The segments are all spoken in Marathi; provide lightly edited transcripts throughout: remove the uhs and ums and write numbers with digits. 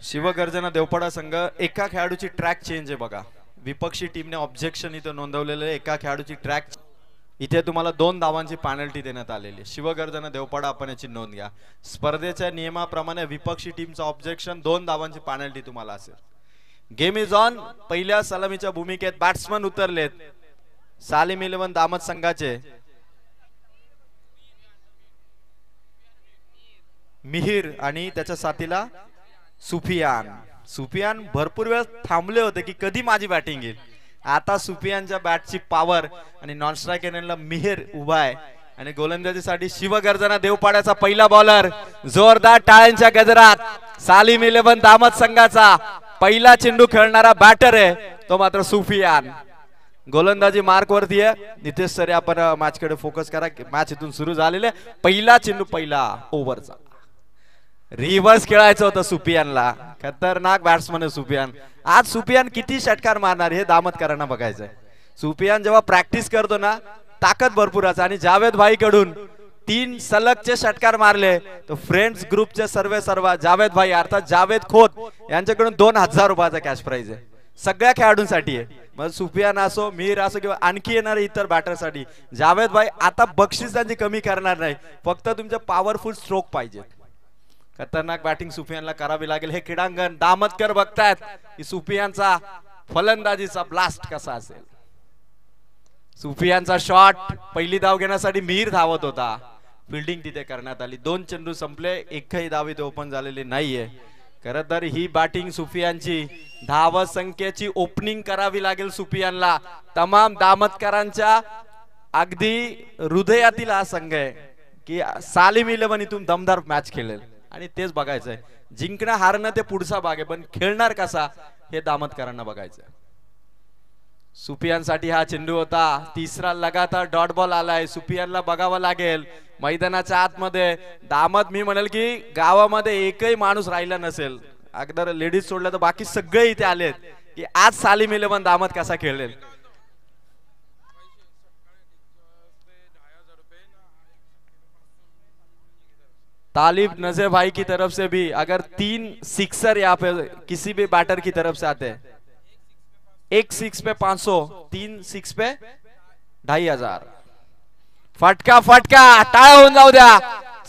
शिवगर्जना देवपाडा संघ एका खेळाडूची ट्रॅक चेंज आहे बघा. विपक्षी टीमने ऑब्जेक्शन इथे नोंदवलेले आहे. एका खेळाडूची ट्रॅक इथे तुम्हाला 2 धावांची पेनल्टी देण्यात आलेली आहे. शिवगर्जना देवपाडा आपण याची नोंद घ्या. स्पर्धेच्या नियमाप्रमाणे विपक्षी टीमचा ऑब्जेक्शन 2 धावांची पेनल्टी तुम्हाला असेल. Game is on. पहिल्या सलामीच्या भूमिकेत बॅट्समन उतरलेत सालिम 11 दामत संघाचे. मिहिर आणि त्याच्या साथीला सुफियान भरपूर वेळ थांबले होते की कधी माझी बॅटिंग येईल. आता सुफियानच्या बॅटची पॉवर आणि नॉन स्ट्राइक एंडला मिहिर उभा आहे आणि गोलंदाजीसाठी शिवगर्जना देवपाड्याचा पहिला बॉलर. जोरदार टाळ्यांच्या गजरात सालिम 11 दामत संघाचा पहिला चेंडू खेळणारा बॅटर आहे तो मात्र सुफियान. गोलंदाजी मार्क वरती आहे. नितेश सर आपण मॅच कडे फोकस करा. मॅच इथून सुरू झालेले. पहिला चेंडू पहिला ओव्हरचा. रिव्हर्स खेळायचं होतं सुफियानला. खतरनाक बॅट्समन आहे सुफियान. आज सुफियान किती षटकार मारणार हे दामतकरांना बघायचंय. सुफियान जेव्हा प्रॅक्टिस करतो ना ताकद भरपूर असते आणि जावेद भाई कडून 3 सलगचे षटकार मारले. तो फ्रेंड्स ग्रुपचे सर्व जावेद भाई अर्थात जावेद खोत यांच्याकडून 2000 रुपयाचा कॅश प्राइज आहे. सगळ्या खेळाडूंसाठी आहे. मग सुफियान असो मिहिर असो किंवा आणखी येणारे इतर बॅटरसाठी जावेद भाई आता बक्षिसांची कमी करणार नाही. फक्त तुमचे पॉवरफुल स्ट्रोक पाहिजे. खतरनाक बॅटिंग सुफियानला करावी लागेल. हे क्रीडांगण दामतकर बघतायत की सुफियानचा फलंदाजीचा ब्लास्ट कसा असेल. सुफियानचा शॉट पहिली धाव घेण्यासाठी मिहिर धावत होता. फिल्डिंग तिथे करण्यात आली. 2 चेंडू संपले. एकही धाव इथे ओपन झालेली नाहीये. खरं तर ही बॅटिंग सुफियानची धाव संख्येची ओपनिंग करावी लागेल सुफियानला. तमाम दामतकरांच्या अगदी हृदयातील हा संघ आहे की सालिम 11 इथून दमदार मॅच खेळेल आणि तेच बघायचंय. जिंकणं हारणं ते पुढचा भाग आहे पण खेळणार कसा हे दामतकरांना बघायचंय. सुफियानसाठी हा चेंडू होता. तिसरा लगातार डॉट बॉल आलाय. सुफियानला बघावं लागेल मैदानाच्या आतमध्ये. दामत मी म्हणेल की गावामध्ये एकही माणूस राहिला नसेल अगदर लेडीज सोडलं तर बाकी सगळे इथे आलेत की आज सालिम 11 दामत कसा खेळेल. तालिब नजर भाई की तरफ से भी अगर 3 सिक्सर यहाँ पे किसी भी बैटर की तरफ से आते हैं, 1 6 पे 500, 3 6 पे 2500. फटका टाळ होऊन जाऊ द्या.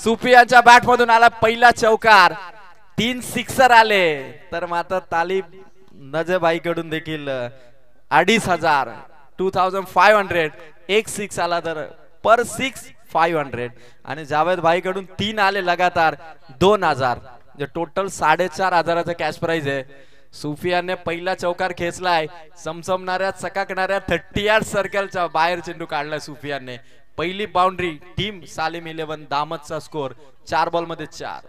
सुफियानच्या बॅट मधून आला पहिला चौकार. 3 सिक्सर आले तर मात्र तालिब नजर भाई कडून देखील 2500 2500. 1 6 आला तर पर 6 500 आणि जावेद भाई कडून 3 आले लगातार 2000. म्हणजे टोटल 4500 कॅश प्राइज आहे. सुफियानने पहिला चौकार खेचलाय. समसमणाऱ्या चकाकणाऱ्या 38 सर्कलच्या बाहेर चेंडू काढलाय सुफियानने. पहिली बाउंड्री टीम सालिम 11 दामतचा स्कोर 4 बॉल मध्ये 4.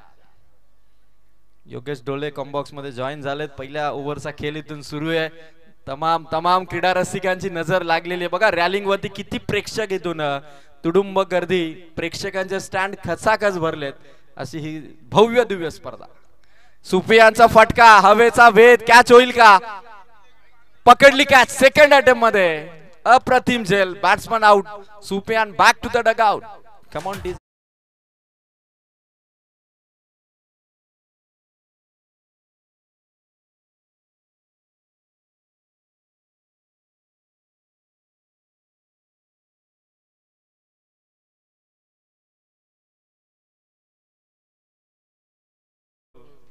योगेश डोले कॉम्बॉक्स मध्ये जॉईन झालेत. पहिल्या ओव्हरचा खेळ इथून सुरू आहे. तमाम क्रीडा रसिकांची नजर लागलेली आहे. बघा रॅलिंग वरती किती प्रेक्षक इथून तुडुंब गर्दी. प्रेक्षकांचे स्टँड खचाखच भरलेत. अशी ही भव्य दिव्य स्पर्धा. सुफियानचा फटका हवेचा वेध. कॅच होईल का. पकडली कॅच सेकंड अटेम्प्ट मध्ये. अप्रतिम झेल. Batsman out. Sufiyan back to the dugout. Come on डी.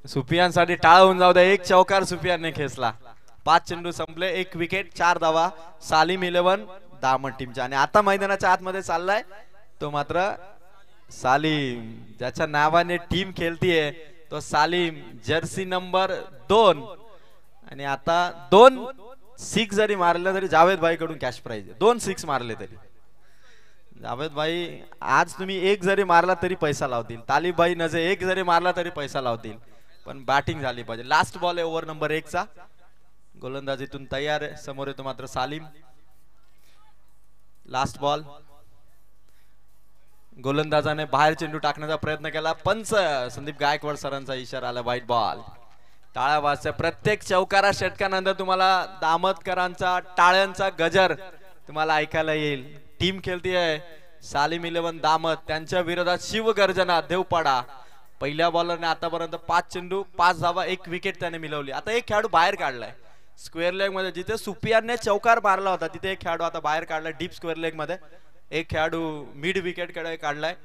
सुफियान साठी टाळ होऊन जाऊ द्या. 1 चौकार सुफियानने खेचला. 5 चेंडू संपले. 1 विकेट 4 धावा सालिम 11 दामत टीमच्या. आणि आता मैदानाच्या आतमध्ये चाललाय तो मात्र सालिम ज्याच्या नावाने टीम खेळतीये तो सालिम. Jersey number 2. आणि आता 2 6 जरी मारले तरी जावेद भाई कडून कॅश प्राइज आहे. 2 6 मारले तरी जावेद भाई आज तुम्ही 1 जरी मारला तरी पैसा लावतील. तालिब भाई नजे 1 जरी मारला तरी पैसा लावतील. पण बॅटिंग झाली पाहिजे. लास्ट बॉल आहे ओव्हर नंबर 1 चा. गोलंदाजीतून तयार आहे. समोर येतो मात्र सालिम. Last ball. गोलंदाजाने बाहेर चेंडू टाकण्याचा प्रयत्न केला. पंच संदीप गायकवाड सरांचा इशारा आला. White ball. टाळ्या वाजच्या. प्रत्येक चौकारा षटकानंतर तुम्हाला दामतकरांचा टाळ्यांचा गजर तुम्हाला ऐकायला येईल. टीम खेळतीये सालिम 11 दामत. त्यांच्या विरोधात शिवगर्जना देवपाडा. पहिल्या बॉलरने आतापर्यंत 5 चेंडू 5 धावा 1 विकेट त्याने मिळवली. आता एक खेळाडू बाहेर काढलाय स्क्वेअर लेग मध्ये. जिथे सुफियानने चौकार मारला होता तिथे एक खेळाडू आता बाहेर काढलाय डीप स्क्वेअर लेग मध्ये. एक खेळाडू मिड विकेट कडे काढलाय.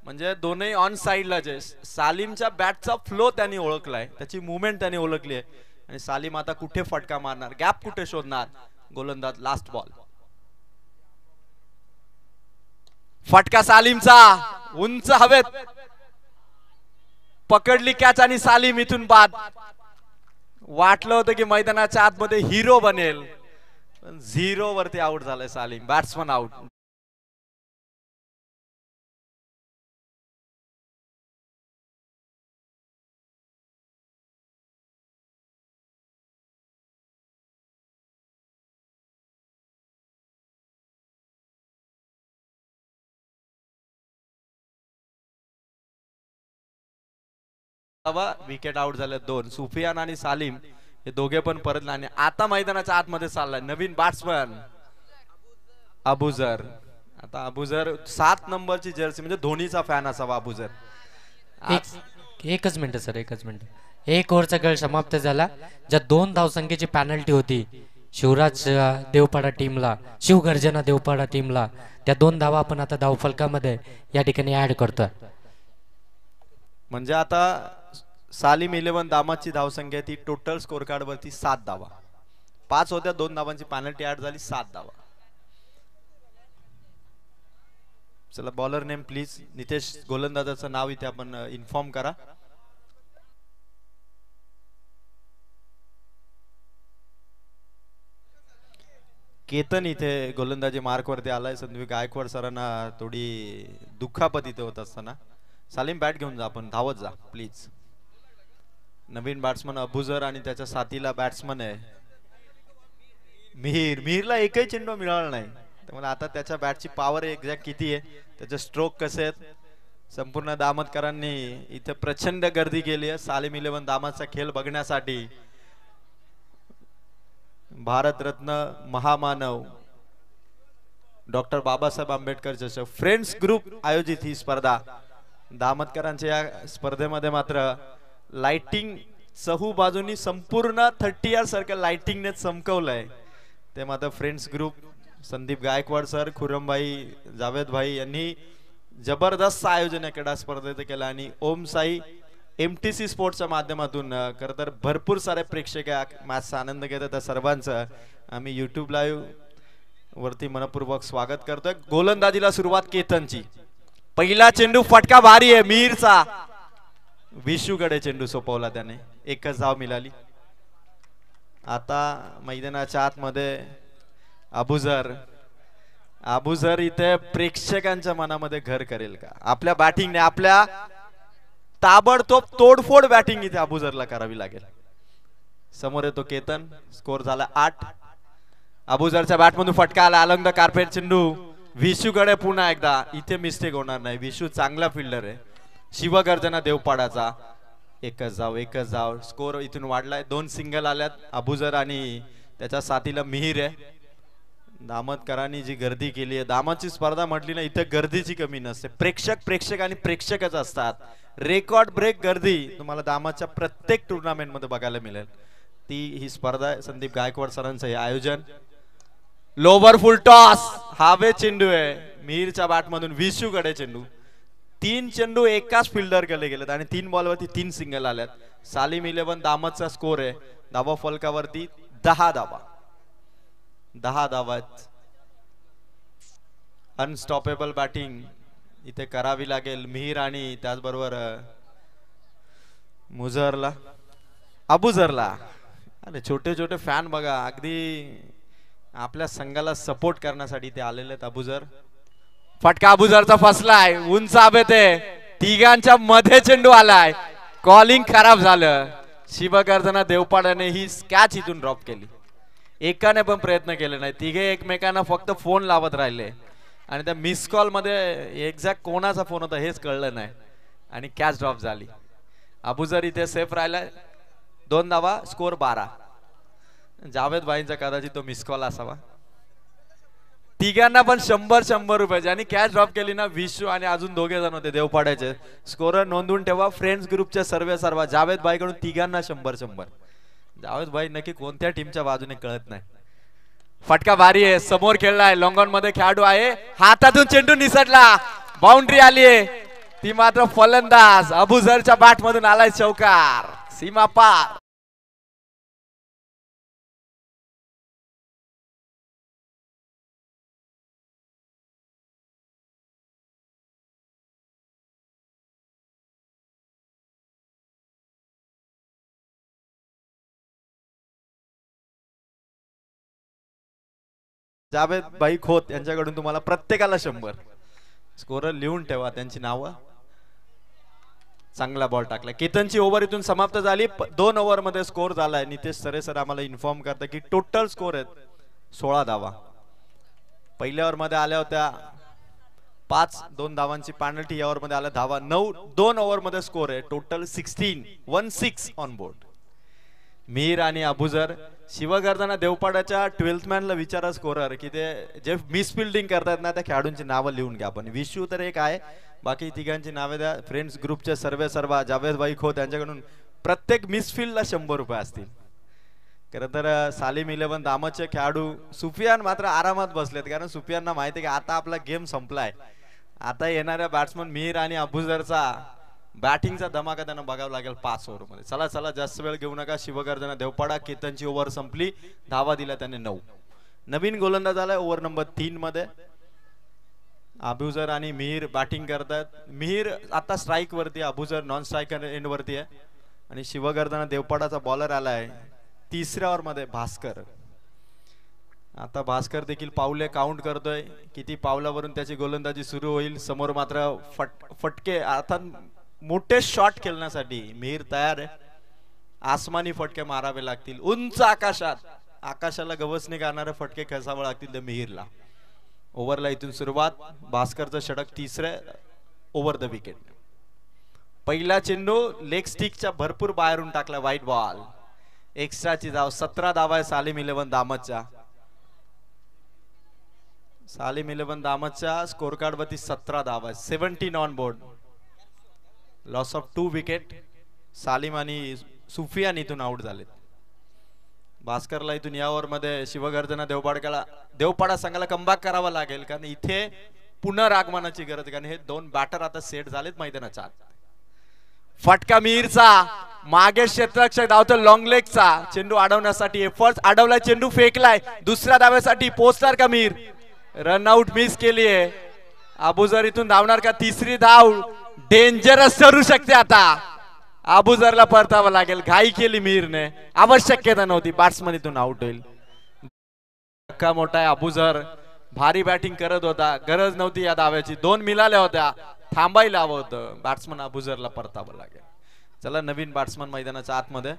म्हणजे दोन्ही ऑन साइडला जे सालिमच्या बॅटचा फ्लो त्यांनी ओळखलाय, त्याची मुवमेंट त्यांनी ओळखली आहे. आणि सालिम आता कुठे फटका मारणार, गॅप कुठे शोधणार गोलंदाज. लास्ट बॉल फटका सालिमचा उंच हवेत पकडली कॅच आणि सालिम इथून बाद. वाटलं होतं की मैदानाच्या आतमध्ये हिरो बनेल, पण 0 वरती आउट झालाय Salim. Batsman out. Wicket out झाले 2. सुफियान आणि सालिम हे दोघे पण परतले आणि आता मैदानाच्या आतमध्ये चाललाय नवीन बॅट्समन अबुझर. आता अबुझर 7 नंबरची जर्सी, म्हणजे धोनीचा फॅन असावा अबुझर. एकच मिनिट सर, एकच मिनिट. 1 ओव्हरचा खेळ समाप्त झाला. ज्या 2 धावसंख्येची पॅनल्टी होती शिवराज देवपाडा टीमला, शिवगर्जना देवपाडा टीमला, त्या 2 धावा आपण आता धावफलकामध्ये या ठिकाणी ऍड करतोय. म्हणजे आता सालिम 11 दामाची धावसंख्या ती टोटल स्कोर कार्ड वरती 7 धावा. 5 होत्या, 2 धावांची पेनल्टी ऍड झाली, 7 धावा. चला बॉलर नेम प्लीज. नितेश गोलंदाजाचं नाव इथे आपण इन्फॉर्म करा. केतन इथे गोलंदाजी मार्क वरती आलाय. संदीप गायकवाड सरांना थोडी दुखापत इथे होत असताना. सालिम बॅट घेऊन जा, आपण धावत जा प्लीज. नवीन बॅट्समन अबुझर आणि त्याच्या साथीला बॅट्समन आहे मिहीर. मिहीरला एकही चेंडू मिळाला नाही, त्यामुळे आता त्याच्या बॅटची पॉवर एक्झॅक्ट किती आहे, त्याचे स्ट्रोक कसे आहेत. संपूर्ण दामतकरांनी इथे प्रचंड गर्दी केली आहे सालिम 11 दामतचा खेळ बघण्यासाठी. भारतरत्न महामानव डॉक्टर बाबासाहेब आंबेडकर चषक फ्रेंड्स ग्रुप आयोजित ही स्पर्धा. दामतकरांच्या या स्पर्धेमध्ये मात्र लाइटिंग चहू बाजूनी संपूर्ण 30 सर्कल लाइटिंगने चमकवलंय. ते मात्र friends group Sandeep Gaikwad sir, खुरमभाई, जावेद भाई यांनी जबरदस्त आयोजन क्रीडा स्पर्धेचं केलं. आणि ओम साई MTC स्पोर्ट्सच्या माध्यमातून खरं तर भरपूर सारे प्रेक्षक मॅचचा आनंद घेतात. त्या सर्वांचं आम्ही YouTube लाईव्ह वरती मनपूर्वक स्वागत करतोय. गोलंदाजीला सुरुवात केतनची. पहिला चेंडू फटका भारी आहे मिहीरचा. विशूकडे चेंडू सोपवला त्याने, 1च धाव मिळाली. आता मैदानाच्या आतमध्ये अबुझर. अबुझर इथे प्रेक्षकांच्या मनामध्ये घर करेल का आपल्या बॅटिंगने? आपल्या ताबडतोब तोडफोड बॅटिंग इथे अबुझरला करावी लागेल. समोर येतो केतन. स्कोर झाला 8. अबुझरच्या बॅटमधून फटका आला. अलंग कार्पेट चेंडू विशूकडे पुन्हा एकदा. इथे मिस्टेक होणार नाही, विशू चांगला फिल्डर आहे. शिवगर्जना देवपाडाचा. 1च धाव. स्कोर इथून वाढलाय. 2 सिंगल आल्यात. अबुझर आणि त्याच्या साथीला मिहीर आहे. दामतकरांनी जी गर्दी केली आहे, दामतची स्पर्धा म्हटली ना इथे गर्दीची कमी नसते. प्रेक्षक आणि प्रेक्षकच असतात. रेकॉर्ड ब्रेक गर्दी तुम्हाला दामतच्या प्रत्येक टुर्नामेंट मध्ये बघायला मिळेल. ही स्पर्धा आहे. संदीप गायकवाड सरांचं हे आयोजन. Lower full toss. हावे चेंडू आहे मिहीरच्या बॅटमधून विशूकडे चेंडू. 3 चेंडू एकाच फिल्डर केले गेलेत आणि 3 बॉलवरती 3 सिंगल आल्यात. सालिम 11 दामतचा स्कोर आहे. धावा फलकावरती 10 धावा. 10 धावा. अनस्टॉपेबल बॅटिंग इथे करावी लागेल मिहीर आणि त्याचबरोबर अबुझरला. अरे छोटे छोटे फॅन बघा, अगदी आपल्या संघाला सपोर्ट करण्यासाठी ते आलेले आहेत. अबुझर. फटका अबुझरचा फसलाय. उंच हवेत आहे. तिघांच्या मध्ये चेंडू आलाय. कॉलिंग खराब झालं. शिवगर्जना देवपाडाने ही कॅच इथून ड्रॉप केली. एकाने पण प्रयत्न केले नाही. तिघे एकमेकांना फक्त फोन लावत राहिले आणि त्या मिस कॉल मध्ये एक्झॅक्ट कोणाचा फोन होता हेच कळलं नाही आणि कॅच ड्रॉप झाली. अबुझर इथे सेफ राहिलाय. 2 धावा. स्कोर 12. जावेद भाईंचा कदाचित तो मिस कॉल असावा. तिघांना पण 100 रुपये. ज्यांनी कॅश ड्रॉप केली ना, विशू आणि अजून दोघे जण होते देवपाड्याचे. स्कोरर नोंदवून ठेवा. फ्रेंड्स ग्रुपच्या सर्व जावेद भाई कडून तिघांना 100. जावेद भाई नक्की कोणत्या टीमच्या बाजूने कळत नाही. फटका भारी आहे. समोर खेळलाय. लॉंगॉन मध्ये खेळाडू आहे. हातातून चेंडू निसटला. बाउंड्री आली आहे. ती मात्र फलंदाज अबुझरच्या बॅट मधून आलाय चौकार. सीमा पार. जावेद भाई खोत यांच्याकडून तुम्हाला प्रत्येकाला 100. स्कोरर लिहून ठेवा त्यांची नावं. चांगला बॉल टाकला. केतनची ओव्हर इथून समाप्त झाली. 2 ओव्हर मध्ये स्कोर झालाय. नितेश सरे सर आम्हाला इन्फॉर्म करतात की टोटल स्कोर आहेत 16 धावा. पहिल्या ओव्हर मध्ये आल्या होत्या 5, 2 धावांची पेनल्टी. या ओव्हर मध्ये आल्या धावा 9. 2 ओव्हर मध्ये स्कोर आहे टोटल 16 ऑन बोर्ड. मीर आणि अबुझर. शिवगर्जना देवपाड्याच्या 12th मॅनला विचारा स्कोरर की ते जे मिसफिल्डिंग करतात ना त्या खेळाडूंची नावं लिहून घ्या. पण विशू तर एक आहे. बाकी तिघांची नावे द्या. फ्रेंड्स ग्रुपचे सर्व जावेद भाई खोत यांच्याकडून प्रत्येक मिसफिल्डला 100 रुपये असतील. खरं तर सालिम 11 दामतचे खेळाडू सुफियान मात्र आरामात बसलेत. कारण सुफियानना माहिती आहे की आता आपला गेम संपलाय. आता येणाऱ्या बॅट्समन मीर आणि अबुझरचा बॅटिंगचा धमाका त्यांना बघावं लागेल 5 ओव्हर मध्ये. चला जास्त वेळ घेऊ नका. शिवगर्जना देवपाडा. केतनची ओव्हर संपली. धावा दिल्या त्याने 9. नवीन गोलंदाज आलाय ओव्हर नंबर 3 मध्ये. अबुझर आणि मिहिर बॅटिंग करतात. मिहिर आता स्ट्राईक वरती, अबुझर नॉन स्ट्रायकर एंड वरती आहे. आणि शिवगर्जना देवपाडाचा बॉलर आलाय 3ऱ्या ओव्हर मध्ये भास्कर. आता भास्कर देखील पावले काउंट करतोय. किती पावलावरून त्याची गोलंदाजी सुरू होईल. समोर मात्र फटके अर्थात मोठे शॉट खेळण्यासाठी मिहिर तयार आहे. आसमानी फटके मारावे लागतील. उंच आकाशाला गवसणी करणारे फटके खेचावे लागतील त्या मिहिरला. ओव्हरला इथून सुरुवात. भास्करचं षटक 3रे ओव्हर द विकेट. पहिला चेंडू लेग स्टिकच्या भरपूर बाहेरून टाकला. White ball. एक्स्ट्राची धाव. 17 धावा आहे सालिम 11 दामतच्या. सालिम 11 दामतच्या स्कोर कार्ड वरती 17 धावा आहे. 17 on board. Loss of 2 wicket. Salim आणि सुफियान इथून आउट झालेत. भास्करला इथून या ओव्हर मध्ये शिवगर्जना देवपाडा संघाला कमबॅक करावा लागेल. कारण इथे पुनरागमनाची गरज. कारण हे 2 बॅटर आता सेट झालेत मैदानाच्या आत. फटका मिहिरचा. मागे क्षेत्ररक्षक धावतो लॉंग लेगचा. चेंडू अडवण्यासाठी एफर्ट्स. अडवलाय चेंडू. फेकलाय. दुसऱ्या धाव्यासाठी पोहोचणार का मिहिर. रनआउट मिस केली आहे. अबुझर इथून धावणार का. 3री धाव डेंजरस ठरू शकते. आता अबुझरला परतावं लागेल. घाई केली मिहिरने. आवश्यकता नव्हती. बॅट्समन इथून आउट होईल. धक्का मोठा आहे. अबुझर भारी बॅटिंग करत होता. गरज नव्हती या धाव्याची. 2 मिळाल्या होत्या. थांबायला हवं होतं. बॅट्समन अबुझरला परतावं लागेल. चला नवीन बॅट्समन मैदानाच्या आतमध्ये.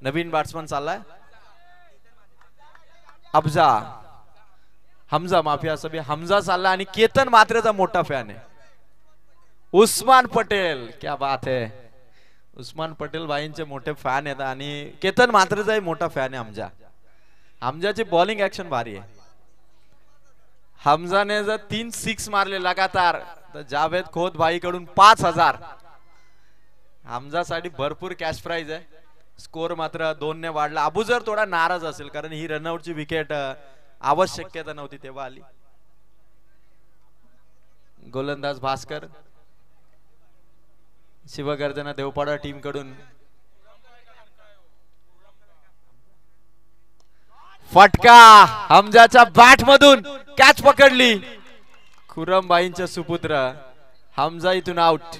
नवीन बॅट्समन चाललाय हमजा माफी असं हमजा चालला. आणि केतन मात्रेचा मोठा फॅन आहे. उस्मान पटेल. क्या बात है. उस्मान पटेल भाईंचे मोठे फॅन आहेत. आणि केतन मात्रेचाही मोठा फॅन आहे हमजाची बॉलिंग ऍक्शन भारी आहे. हमजाने जर 3 6 मारले लगातार तर जावेद खोत भाई कडून 5000. हमजासाठी भरपूर कॅश प्राइज आहे. स्कोर मात्र 2 ने वाढला. अबुझर थोडा नाराज असेल कारण ही रनआउटची विकेट आवश्यकता नव्हती तेव्हा आली. गोलंदाज भास्कर. शिवगर्जना देवपाडा टीम कडून फटका. हमजाच्या बॅट मधून कॅच पकडली. खुरमबाईंचे सुपुत्र हमजा इथून आउट.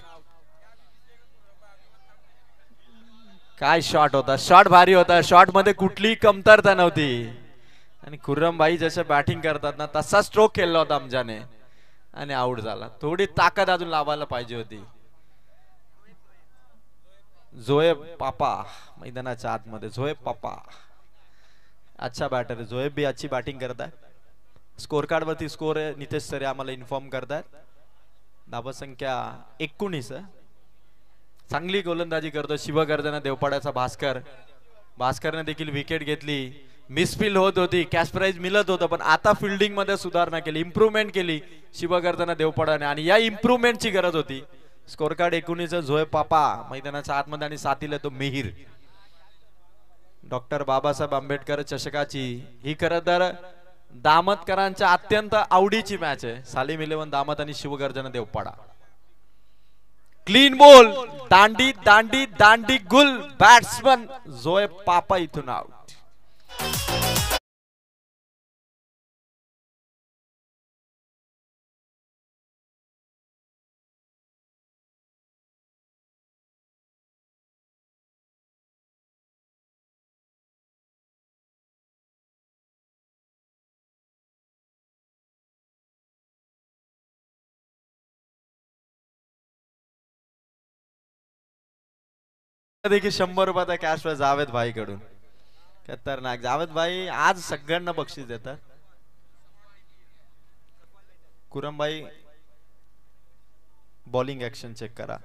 काय शॉट होता. शॉट भारी होता. शॉट मध्ये कुठलीही कमतरता नव्हती. आणि खुर्रमबाई जसे बॅटिंग करतात ना तसा स्ट्रोक केला होता हमजाने आणि आउट झाला. थोडी ताकद अजून लावायला पाहिजे होती. झोएब पापा मैदानाच्या आतमध्ये. झोएब पापा अच्छा बॅटर आहे. झोएब भी अच्छी बॅटिंग करत आहे. स्कोर कार्ड वरती स्कोर आहे. नितेश सर आम्हाला इन्फॉर्म करतात. धावा संख्या 19. चांगली गोलंदाजी करतो शिवगर्जना देवपाड्याचा भास्कर. भास्करने देखील विकेट घेतली. मिसफिल होत होती, कॅश प्राइज मिळत होतं, पण आता फिल्डिंग मध्ये सुधारणा केली, इम्प्रूव्हमेंट केली शिवगर्जना देवपाडाने आणि या इम्प्रूव्हमेंटची गरज होती. स्कोर कार्ड 19 झोय पापा मैदानाच्या आतमध्ये आणि साथीला तो मिहीर. डॉक्टर बाबासाहेब आंबेडकर चषकाची ही खरं तर दामतकरांच्या अत्यंत आवडीची मॅच आहे. सालिम 11 दामत आणि शिवगर्जना देवपाडा. क्लीन बॉल, दांडी दांडी दांडी गुल, बॅट्समन झोय पापा इथून आउट. देखील 100 रुपयाचा कॅश प्राइज जावेद भाई कडून. खतरनाक. जावेद भाई आज सगळ्यांना बक्षीस देतात. कुरमबाई बॉलिंग ऍक्शन चेक करा.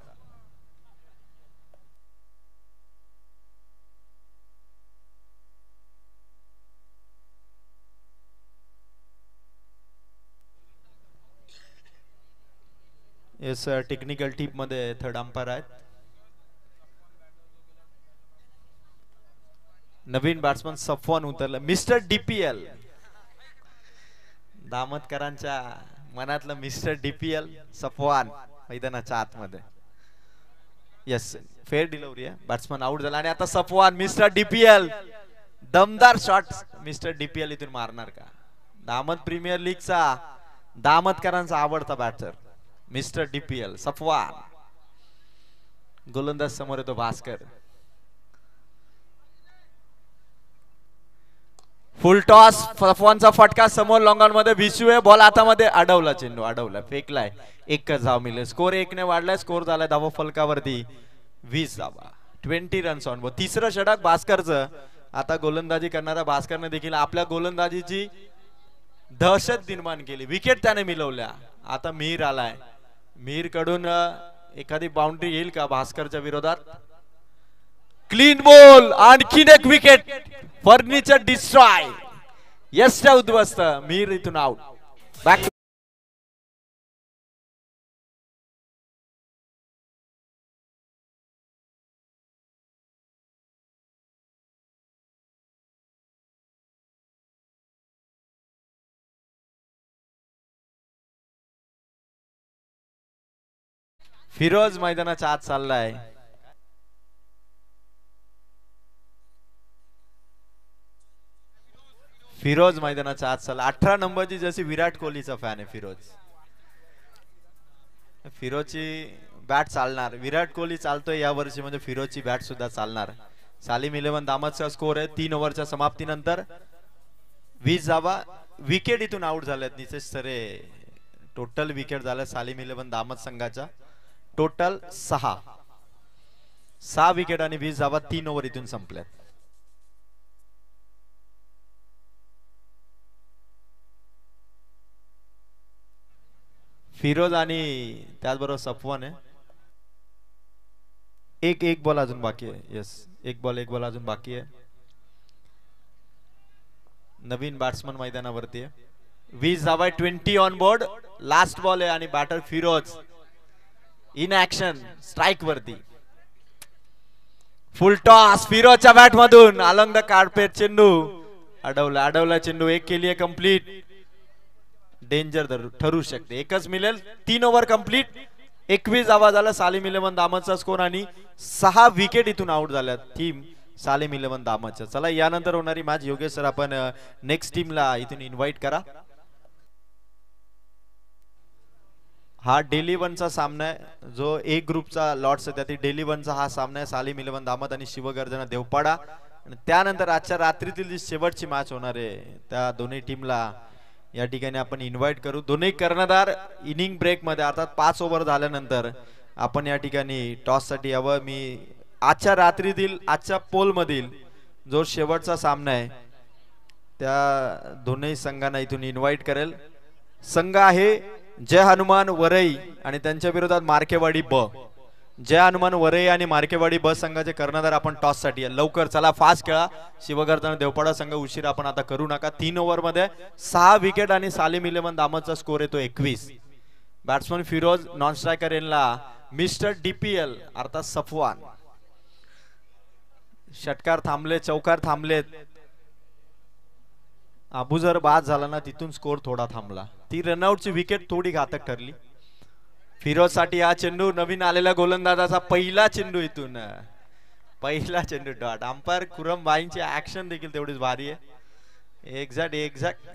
येस टेक्निकल टीम मध्ये थर्ड अंपायर आहेत. नवीन बॅट्समन सफवान उतरला. मिस्टर डीपीएल, दामतकरांच्या मनातलं मिस्टर डीपीएल सफवान मैदानाच्या आतमध्ये. येस फेअर डिलिव्हरी आहे. बॅट्समन आउट झाला आणि आता सफवान मिस्टर डीपीएल दमदार शॉट मिस्टर डीपीएल इथून मारणार का? दामत प्रीमियर लीगचा दामतकरांचा आवडता बॅटर मिस्टर डीपीएल सफवान. गोलंदाज समोर येतो भास्कर. फुल टॉस, सफवानचा फटका समोर लॉंगॉन मध्ये भिशू आहे. बॉल हातामध्ये अडवला, चेंडू अडवला, फेकलाय. एकच धाव मिळेल. स्कोर 1 ने वाढलाय. स्कोर झालाय धावा फलकावरती 20 धावा, 20 रन्स ऑन. तिसरं षटक भास्करचं. आता गोलंदाजी करणारा भास्करने देखील आपल्या गोलंदाजीची दहशत निर्माण केली. विकेट त्याने मिळवल्या. आता मिहीर आलाय. मिहीर कडून एखादी बाउंड्री येईल का भास्करच्या विरोधात? क्लीन बॉल, आणखीन एक विकेट. फर्निचर डिस्ट्रॉय, यशच्या उद्ध्वस्त. मिहीर इथून आउट. बॅक फिरोज मैदानाच्या आत चाललाय. फिरोज मैदानाच्या आत चालला. 18 नंबरची जशी विराट कोहलीचा फॅन आहे फिरोज. फिरोजची बॅट चालणार. विराट कोहली चालतोय या वर्षी म्हणजे फिरोजची बॅट सुद्धा चालणार. सालिम 11 दामतचा स्कोर आहे. 3 ओव्हरच्या समाप्तीनंतर 20 धावा. विकेट इथून आउट झाल्यात नितेश सरे. टोटल विकेट झाल्या सालिम 11 दामत संघाच्या टोटल 6 विकेट आणि 20 धावा 3 ओव्हर इथून संपल्यात. फिरोज आणि त्याचबरोबर सफवान आहे. एक बॉल अजून बाकी आहे. येस एक बॉल अजून बाकी आहे. नवीन बॅट्समन मैदानावरती आहे. 20 धावा, 20 ऑन बोर्ड. लास्ट बॉल आहे आणि batter Firoz in action strike वरती. फुल टॉस फिरोजच्या बॅट मधून अलॉंग द कार्पेट. चेंडू अडवला चेंडू. एक केली आहे कंप्लीट. डेंजर ठरू शकते. एकच मिळेल. 3 ओव्हर कंप्लीट. 21 धावा झाला. सालिम 11 दामतचा स्कोर आणि 6 विकेट इथून आउट झाल्यात टीम सालिम 11 दामतच्या. चला यानंतर होणारी मॅच योगेश सर आपण नेक्स्ट टीमला इथून इन्व्हाइट करा. हा डेली वनचा सामना आहे. जो एक ग्रुपचा लॉट्स आहे त्यातील डेली वनचा हा सामना आहे. सालिम 11 दामत आणि शिवगर्जना देवपाडा. आणि त्यानंतर आजच्या रात्रीतील जी शेवटची मॅच होणार आहे त्या दोन्ही टीमला या ठिकाणी आपण इन्व्हाइट करू. दोन्ही कर्णधार इनिंग ब्रेक मध्ये अर्थात 5 ओव्हर झाल्यानंतर आपण या ठिकाणी टॉस साठी यावं. मी आजच्या रात्रीतील आजच्या पोल मधील जो शेवटचा सामना आहे त्या दोन्ही संघांना इथून इन्व्हाइट करेल. संघ आहे जय हनुमान वरई आणि त्यांच्या विरोधात मार्केवाडी ब. जय हनुमान वरई आणि मार्केवाडी बस संघाचे कर्णधार आपण टॉस साठी आहे. लवकर चला, फास्ट खेळा. शिवगर्जना देवपाडा संघ उशीर आपण आता करू नका. 3 ओव्हर मध्ये 6 विकेट आणि सालिम इलेव्हन दामदचा स्कोर येतो 21. बॅट्समन फिरोज, नॉन स्ट्रायकर यांना मिस्टर डीपीएल अर्थात सफवान. षटकार थांबले, चौकार थांबलेत. अबू जर बाद झाला ना तिथून स्कोर थोडा थांबला. ती रनआउटची विकेट थोडी घातक ठरली. फिरोज साठी हा चेंडू, नवीन आलेला गोलंदाजाचा पहिला चेंडू, इथून पहिला चेंडू डॉट. अंपायर खुरम भाईंची ऍक्शन देखील तेवढीच भारी आहे. एक्झॅक्ट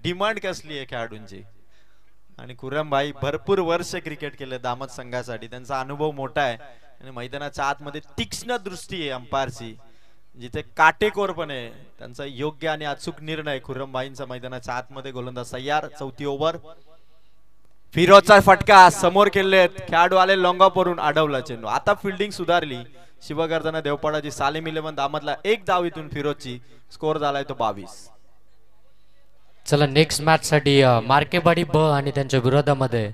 डिमांड कसली आहे खेळाडूंची. आणि खुरम भाई भरपूर वर्ष क्रिकेट केले दामद संघासाठी, त्यांचा अनुभव मोठा आहे आणि मैदानाच्या आतमध्ये तीक्ष्ण दृष्टी आहे अंपायरची, जिथे काटेकोरपणे त्यांचा योग्य आणि अचूक निर्णय. खुरम भाईंचा मैदानाच्या आतमध्ये गोलंदाज तयार. चौथी ओव्हर. फिरोजचा फटका समोर केलेत, खेळाडू आले लॉंग वरून, अडवला चेंडू. आता फिल्डिंग सुधारली शिवगर्जना देवपाडाची. सालिम इलेव्हन दामदला 1 धाव इथून फिरोजची. स्कोर झालाय तो 22. चला नेक्स्ट मॅच साठी मार्केवाडी ब आणि त्यांच्या विरोधामध्ये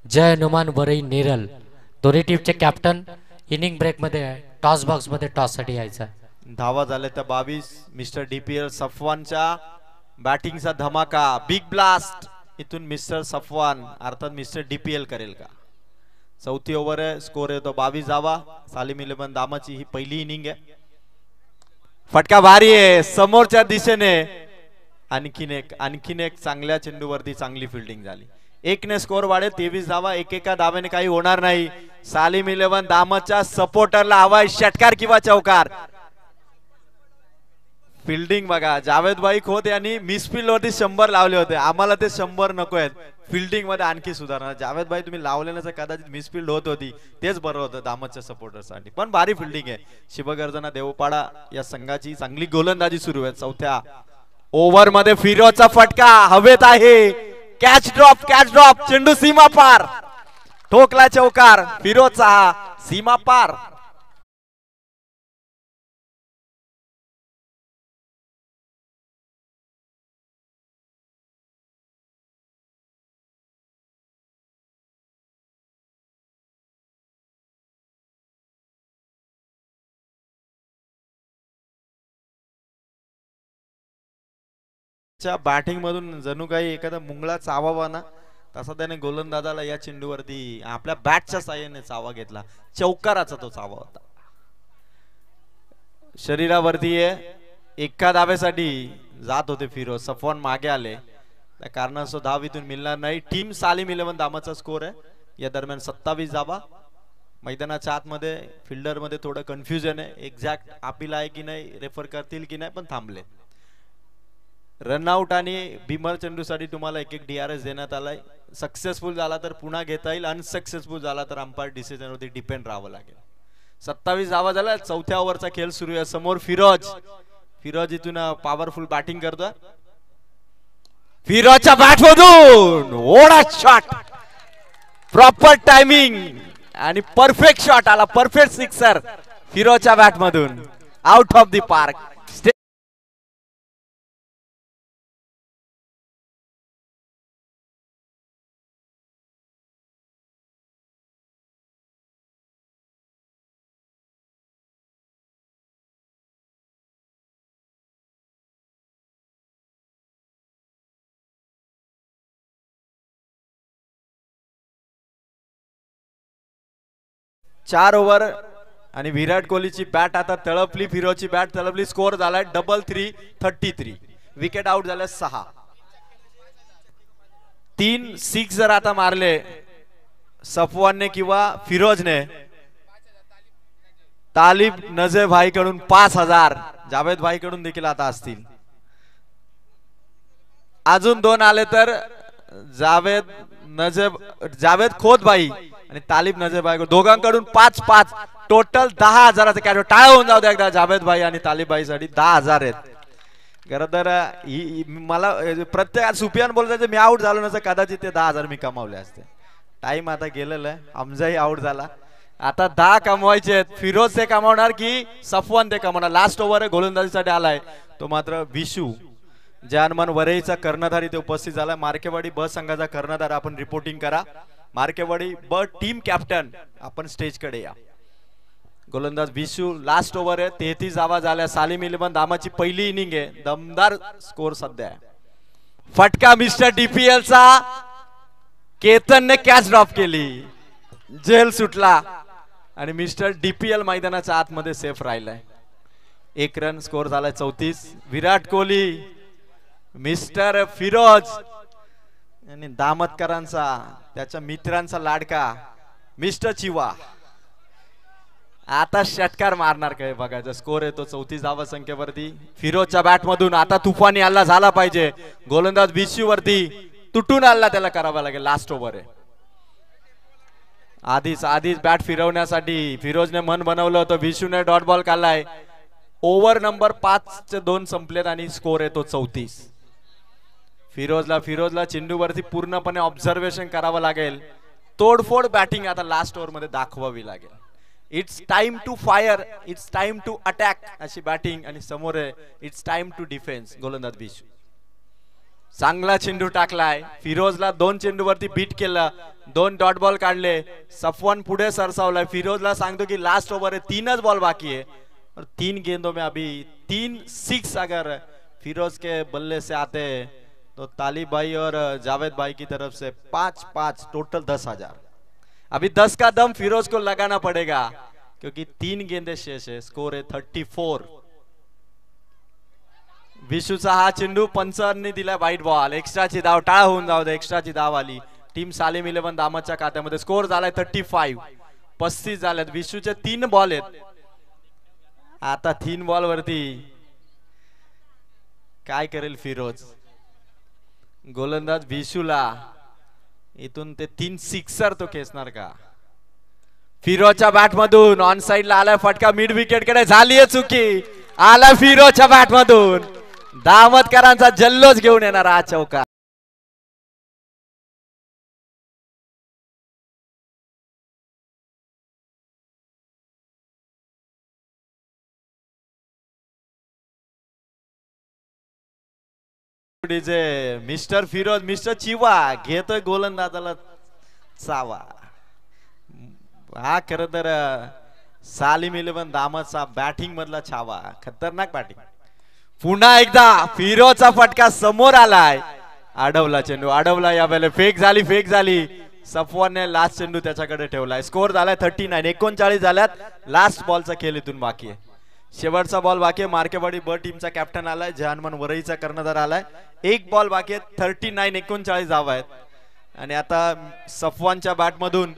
जय हनुमान वरई नेरल. दोन्ही टीमचे कॅप्टन इनिंग ब्रेक मध्ये टॉस बॉक्स मध्ये टॉस साठी यायचा. धावा झाल्या त्या 22. मिस्टर डीपीएल सफवानच्या बॅटिंगचा धमाका, बिग ब्लास्ट. इथून मिस्टर सफवान अर्थात मिस्टर डीपीएल करेल का. चौथी ओव्हर आहे, स्कोर येतो 22 धावा. सालिम इलेव्हन दामाची ही पहिली इनिंग आहे. फटका भारी आहे समोरच्या दिशेने. आणखीन एक चांगल्या चेंडूवरती चांगली फिल्डिंग झाली. 1 ने स्कोर वाढेल. 23 धावा. एकेका धाव्याने काही होणार नाही. सालिम इलेव्हन दामदच्या सपोर्टरला हवाय षटकार किंवा चौकार. फिल्डिंग बघा, जावेद भाई खोत यांनी मिसफिल्ड वरती 100 लावले होते. आम्हाला ते 100 नको आहेत. फिल्डिंग मध्ये आणखी सुधारणा. जावेद भाई तुम्ही लावले नसं कदाचित मिसफिल्ड होत होती, तेच बरं होतं दामदच्या सपोर्टरसाठी. पण भारी फिल्डिंग आहे. शिवगर्जना देवपाडा या संघाची चांगली गोलंदाजी सुरू आहे. चौथ्या ओव्हर मध्ये फिरोजचा फटका हवेत आहे. Catch drop. चेंडू सीमा पार. ठोकला चौकार. फिरोजचा हा सीमा पार. बॅटिंग मधून जणू काही एखादा मुंगळा चावावा ना, तसा त्याने गोलंदाजाला या चेंडूवरती आपल्या बॅटच्या साह्याने चावा घेतला. चौकाराचा तो चावा होता. शरीरावरती एका धावेसाठी जात होते फिरोज. सफवान मागे आले, त्या कारणास्तव धाव इथून मिळणार नाही. टीम सालिम इलेव्हन दामदचा स्कोर आहे. या दरम्यान 27 धावा. मैदानाच्या आतमध्ये फिल्डर मध्ये थोडं कन्फ्युजन आहे. एक्झॅक्ट अपील आहे की नाही, रेफर करतील की नाही, पण थांबले. रनआउट आणि बिमर चेंडूसाठी तुम्हाला एक DRS देण्यात आलाय. सक्सेसफुल झाला तर पुन्हा घेता येईल, अनसक्सेसफुल झाला तर अंपायर डिसिजनवरती डिपेंड राहावं लागेल. 27 धावा झाला. चौथ्या ओव्हरचा खेळ सुरू आहे. समोर फिरोज इथून पॉवरफुल बॅटिंग करतोय. फिरोजच्या बॅट मधून ओढा शॉट, प्रॉपर टायमिंग आणि परफेक्ट शॉट आला. परफेक्ट सिक्सर फिरोजच्या बॅट मधून, out of the park. 4 over आणि विराट कोहलीची बॅट आता तळपली. फिरोजची बॅट तळपली. स्कोर झालाय 33. विकेट आउट झाल्या 6. 3 6 जर आता मारले सफवानने किंवा फिरोजने, तालिब नजे भाई कडून 5000, जावेद भाई कडून देखील आता असतील. अजून 2 आले तर जावेद खोत भाई आणि तालिब नजे भाई दोघांकडून 5-5, टोटल 10,000चा कॅश. टाळा होऊन जाऊ द्या एकदा जावेद भाई आणि तालिब भाई साठी. 10,000 आहेत. खरं तर मला प्रत्येक सुफियान बोलतो मी आउट झालो नसं कदाचित ते 10,000 मी कमावले असते. टाइम आता गेलेला आहे. हमजाही आउट झाला. आता 10 कमवायचे आहेत. फिरोज ते कमावणार की सफवान ते कमावणार. लास्ट ओव्हर गोलंदाजीसाठी आलाय तो मात्र विशू. जय हनुमान वरईचा कर्णधार इथे उपस्थित झाला. मार्केवाडी ब संघाचा कर्णधार आपण रिपोर्टिंग करा. मार्केवाडी ब टीम कॅप्टन आपण स्टेजकडे या. गोलंदाज विशू लास्ट ओव्हर आहे. 33 धावा झाल्या. सालिम इलेव्हन धामाची पहिली इनिंग आहे. दमदार स्कोर सध्या आहे. फटका मिस्टर डीपीएल चा. केतनने कॅच ड्रॉप केली. जेल सुटला आणि मिस्टर डीपीएल मैदानाच्या आतमध्ये सेफ राहिलाय. 1 रन स्कोर झालाय 34. विराट कोहली, मिस्टर फिरोज आणि दामतकरांचा त्याच्या मित्रांचा लाडका मिस्टर चिवा आता षटकार मारणार काय बघायचं. स्कोर येतो 34 धावा संख्येवरती. फिरोजच्या बॅट मधून आता तुफानी हल्ला झाला पाहिजे. गोलंदाज विशू वरती तुटून हल्ला त्याला करावा लागेल. लास्ट ओव्हर आहे. आधीच बॅट फिरवण्यासाठी फिरोजने मन बनवलं होतं. विशूने डॉट बॉल काढलाय. ओव्हर नंबर 5 चे 2 संपलेत आणि स्कोर येतो 34. फिरोजला चेंडूवरती पूर्णपणे ऑब्झर्वेशन करावं लागेल. तोडफोड बॅटिंग आता लास्ट ओव्हर मध्ये दाखवावी लागेल. It's time to fire, it's time to attack अशी बॅटिंग आणि समोर आहे इट्स टाइम टू डिफेन्स. गोलंदाज विशू चांगला चेंडू टाकलाय. फिरोजला 2 चेंडूवरती बीट केलं. 2 डॉट बॉल काढले. सफवान पुढे सरसावलाय. फिरोजला सांगतो की लास्ट ओव्हर है, 3च बॉल बाकी है और 3 गेंदों में अभी 3 6 अगर फिरोज के बल्ले से आते तो तालिब भाई और जावेद भाई की तरफ से 5-5 टोटल 10,000. अभी 10 का दम फिरोज को लगाना पड़ेगा क्योंकि 3 गेंदे शेष है. स्कोर है 34. विशूचा हा चेंडू पंचांनी दिला वाईट बॉल. एक्स्ट्राची धाव टाळ होऊन जाऊ दे. एक्स्ट्राची धाव आली. टीम सालिम इलेव्हन दामतच्या खात्यामध्ये. स्कोर झालाय 35. 35 झालेत. विशूचे 3 बॉल आहेत. आता 3 बॉल वरती काय करेल फिरोज. गोलंदाज विशूला इथून ते 3 सिक्सर तो खेचणार का. फिरोजच्या बॅट मधून ऑन साइड ला आलाय फटका. मिड विकेट कडे झालीये चुकी. आला फिरोजच्या बॅट मधून. दामतकरांचा जल्लोष घेऊन येणार हा चौका. मिस्टर फिरोज, मिस्टर चिवा घेतोय गोलंदाजाला चावा. हा खर तर सालिम इलेव्हन दामतचा बॅटिंग मधला छावा. खतरनाक बॅटिंग. पुन्हा एकदा फिरोजचा फटका समोर आलाय. अडवला चेंडू. अडवला. यावेळेला फेक झाली. सफवानने लास्ट चेंडू त्याच्याकडे ठेवलाय. स्कोर झालाय 39. 39 झाल्यात. लास्ट बॉलचा खेळ इथून बाकी आहे. शेवटचा बॉल बाकी आहे. मार्केवाडी ब टीमचा कॅप्टन आलाय. जहानमान वरईचा कर्णधार आलाय. 1 बॉल बाकी आहे. 39 39 धावा आहेत. आणि आता सफवानच्या बॅट मधून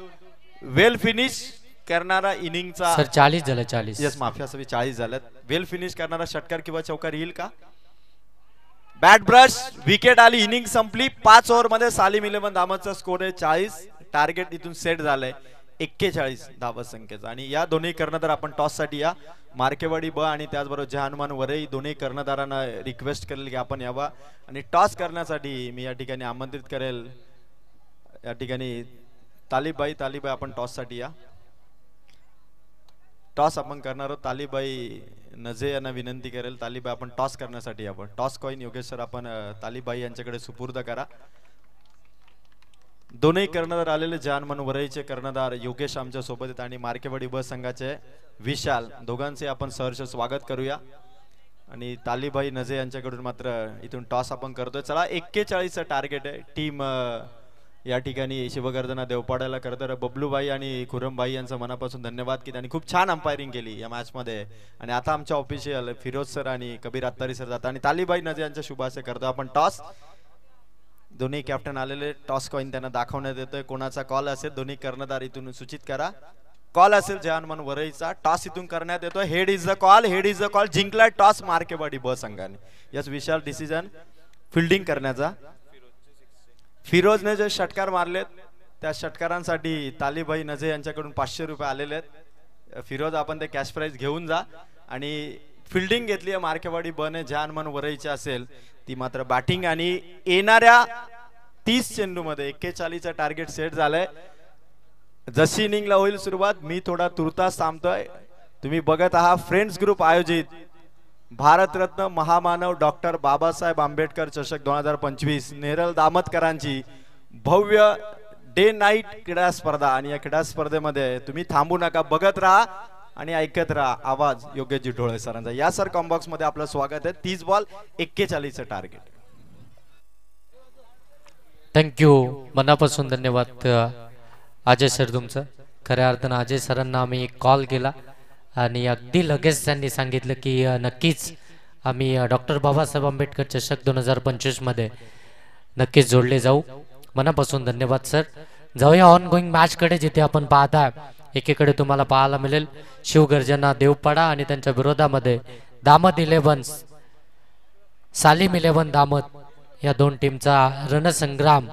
वेल फिनिश करणारा इनिंगचा 40 झालं. 40 यस माफी असावी. 40 झाल्यात. वेल फिनिश करणारा षटकार किंवा चौकार येईल का. Bat brush. विकेट आली. इनिंग संपली. 5 ओव्हर मध्ये सालिम इलेव्हन दामतचा स्कोर आहे 40. टार्गेट इथून सेट झालंय 41 धावा संख्येचा. आणि या दोन्ही कर्णधार आपण टॉस साठी या. मार्केवाडी ब आणि त्याचबरोबर जहानमान वरई दोन्ही कर्णधारांना रिक्वेस्ट करेल की आपण यावा. आणि टॉस करण्यासाठी मी या ठिकाणी आमंत्रित करेल. या ठिकाणी तालिबाई आपण टॉस साठी या. टॉस आपण करणार आहोत. तालिबाई नजे यांना विनंती करेल. तालिबाई आपण टॉस करण्यासाठी यावं. टॉस कॉइन योगेश सर आपण तालिबाई यांच्याकडे सुपूर्द करा. दोन्ही कर्णधार आलेले. जहानमान वरईचे कर्णधार योगेश आमच्या सोबत आहेत आणि मार्केवाडी ब संघाचे विशाल. दोघांचे आपण सहर्ष स्वागत करूया. आणि तालिबाई नजे यांच्याकडून मात्र इथून टॉस आपण करतोय. चला 41 टार्गेट आहे. टीम या ठिकाणी शिवगर्जना देवपाड्याला करतर बबलूबाई आणि खुरमबाई यांचं मनापासून धन्यवाद की त्यांनी खूप छान अंपायरिंग केली या मॅच मध्ये. आणि आता आमच्या ऑफिशियल फिरोज सर आणि कबीर अत्तारी सर जातात. आणि तालिबाई नजे यांच्या शुभाशय करतो आपण टॉस. दोन्ही कॅप्टन आलेले. टॉस कॉइन त्यांना दाखवण्यात येतोय. कोणाचा कॉल असेल दोन्ही कर्णधार इथून सूचित करा. कॉल असेल जहानमान वरईचा. टॉस इथून करण्यात येतोय. Head is the call. जिंकलाय टॉस मार्केवाडी ब संघाने. यस विशाल डिसिजन फिल्डिंग करण्याचा. फिरोजने जे षटकार मारलेत त्या षटकारांसाठी तालिबाई नजे यांच्याकडून 500 रुपये आलेले आहेत. फिरोज आपण ते कॅश प्राइज घेऊन जा. आणि फिल्डिंग घेतली आहे मार्केवाडी ब ने. जहानमान वरईची असेल ती मात्र बॅटिंग. आणि येणाऱ्या 30 चेंडू मध्ये 41 टार्गेट सेट झालंय. जशी इनिंगला होईल सुरुवात मी थोडा तुर्तास थांबतोय. तुम्ही बघत आहात फ्रेंड्स ग्रुप आयोजित भारतरत्न महामानव डॉक्टर बाबासाहेब आंबेडकर चषक 2025 नेरल दामतकरांची भव्य डे नाईट क्रीडा स्पर्धा आणि या क्रीडा स्पर्धेमध्ये तुम्ही थांबू नका, बघत राहा आणि ऐकत राहा आवाज योगेशजी ढोळे सरांचा. या सर कॉम्बॉक्स मध्ये आपलं स्वागत आहे. 30 बॉल 41 टार्गेट. थँक्यू, मनापासून धन्यवाद अजय सर तुमचं. खऱ्या अर्थानं अजय सरांना आम्ही कॉल केला आणि अगदी लगेच त्यांनी सांगितलं की नक्कीच आम्ही डॉक्टर बाबासाहेब आंबेडकर चषक 2025 मध्ये नक्कीच जोडले जाऊ. मनापासून धन्यवाद सर. जाऊया ऑन गोईंग मॅच कडे, जिथे आपण पाहता एकीकडे तुम्हाला पाहायला मिळेल शिवगर्जना देवपाडा आणि त्यांच्या विरोधामध्ये दामद 11 सालिम 11 दामद या दोन टीमचा रणसंग्राम